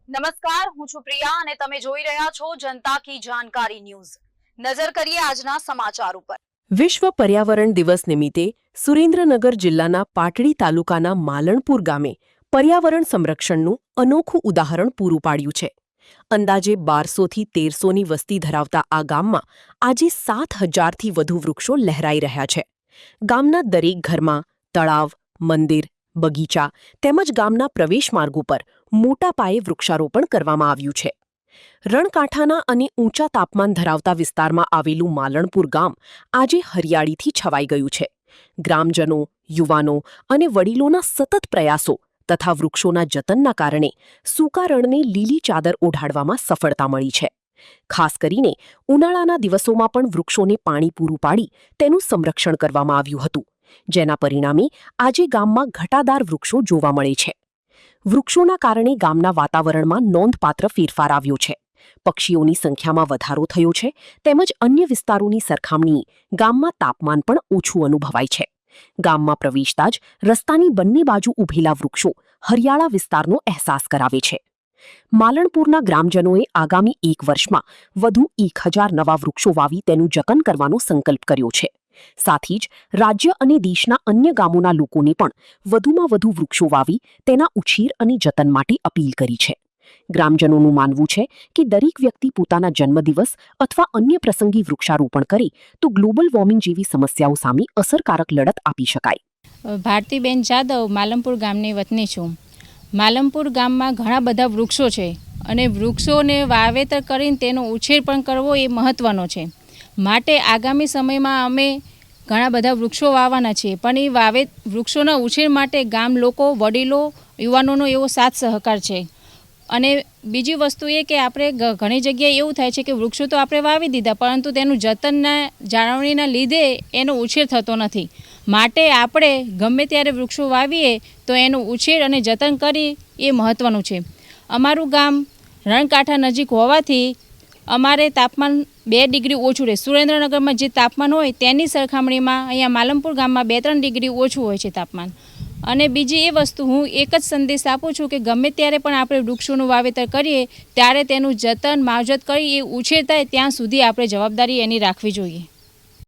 નમસ્કાર, હું છું પ્રિયા અને તમે જોઈ રહ્યા છો જનતા કી જાણકારી ન્યૂઝ। નજર કરીએ આજના સમાચાર ઉપર। વિશ્વ પર્યાવરણ દિવસ નિમિત્તે સુરેન્દ્રનગર જિલ્લાના પાટડી તાલુકાના માલણપુર ગામે પર્યાવરણ સંરક્ષણનું અનોખું ઉદાહરણ પૂરું પાડ્યું છે। અંદાજે 1200થી 1300ની વસ્તી ધરાવતા આ ગામમાં આજે 7000થી વધુ વૃક્ષો લહેરાઈ રહ્યા છે। ગામના દરેક ઘરમાં તળાવ, મંદિર, બગીચા તેમજ ગામના પ્રવેશ માર્ગ ઉપર મોટા પાયે વૃક્ષારોપણ કરવામાં આવ્યું છે। રણકાંઠાના અને ઊંચા તાપમાન ધરાવતા વિસ્તારમાં આવેલું માલણપુર ગામ આજે હરિયાળીથી છવાઈ ગયું છે। ગ્રામજનો, યુવાનો અને વડીલોના સતત પ્રયાસો તથા વૃક્ષોના જતનના કારણે સૂકા રણને લીલી ચાદર ઓઢાડવામાં સફળતા મળી છે। ખાસ કરીને ઉનાળાના દિવસોમાં પણ વૃક્ષોને પાણી પૂરું પાડી તેનું સંરક્ષણ કરવામાં આવ્યું હતું, જેના પરિણામે આજે ગામમાં ઘટાદાર વૃક્ષો જોવા મળે છે। વૃક્ષોના કારણે ગામના વાતાવરણમાં નોંધપાત્ર ફેરફાર આવ્યો છે। પક્ષીઓની સંખ્યામાં વધારો થયો છે તેમજ અન્ય વિસ્તારોની સરખામણીએ ગામમાં તાપમાન પણ ઓછું અનુભવાય છે। ગામમાં પ્રવેશતા જ રસ્તાની બંને બાજુ ઊભેલા વૃક્ષો હરિયાળા વિસ્તારનો અહેસાસ કરાવે છે। માલણપુરના ગ્રામજનોએ આગામી 1 વર્ષમાં વધુ 1000 નવા વૃક્ષો વાવી તેનું જતન કરવાનો સંકલ્પ કર્યો છે। સાથે જ રાજ્ય અને દેશના અન્ય ગામોના લોકોને પણ વધુમાં વધુ વૃક્ષો વાવી તેના ઉછેર અને જતન માટે અપીલ કરી છે। ગ્રામજનોનું માનવું છે કે દરેક વ્યક્તિ પોતાના જન્મદિવસ અથવા અન્ય પ્રસંગે વૃક્ષારોપણ કરે તો ગ્લોબલ વોર્મિંગ જેવી સમસ્યાઓ સામે અસરકારક લડત આપી શકાય। ભારતીબેન જાદવ માલમપુર ગામની વતની છું। માલમપુર ગામમાં ઘણા બધા વૃક્ષો છે અને વૃક્ષોને વાવેતર કરીને તેનો ઉછેર પણ કરવો એ મહત્ત્વનો છે। માટે આગામી સમયમાં અમે ઘણા બધા વૃક્ષો વાવવાના છીએ, પણ એ વૃક્ષોના ઉછેર માટે ગામ લોકો, વડીલો, યુવાનોનો એવો સાથ સહકાર છે। અને બીજી વસ્તુ એ કે આપણે ઘણી જગ્યાએ એવું થાય છે કે વૃક્ષો તો આપણે વાવી દીધા પરંતુ તેનું જતનના જાળવણીના લીધે એનો ઉછેર થતો નથી। માટે આપણે ગમે ત્યારે વૃક્ષો વાવીએ તો એનો ઉછેર અને જતન કરી એ મહત્ત્વનું છે। અમારું ગામ રણકાંઠા નજીક હોવાથી અમારે તાપમાન 2 ડિગ્રી ઓછું રહે। સુરેન્દ્રનગરમાં જે તાપમાન હોય તેની સરખામણીમાં અહીંયા માલમપુર ગામમાં 2-3 ડિગ્રી ઓછું હોય છે તાપમાન। અને બીજી એ વસ્તુ હું એક જ સંદેશ આપું છું કે ગમે ત્યારે પણ આપણે વૃક્ષોનું વાવેતર કરીએ ત્યારે તેનું જતન, માવજત કરી એ ઉછેર થાય ત્યાં સુધી આપણે જવાબદારી એની રાખવી જોઈએ।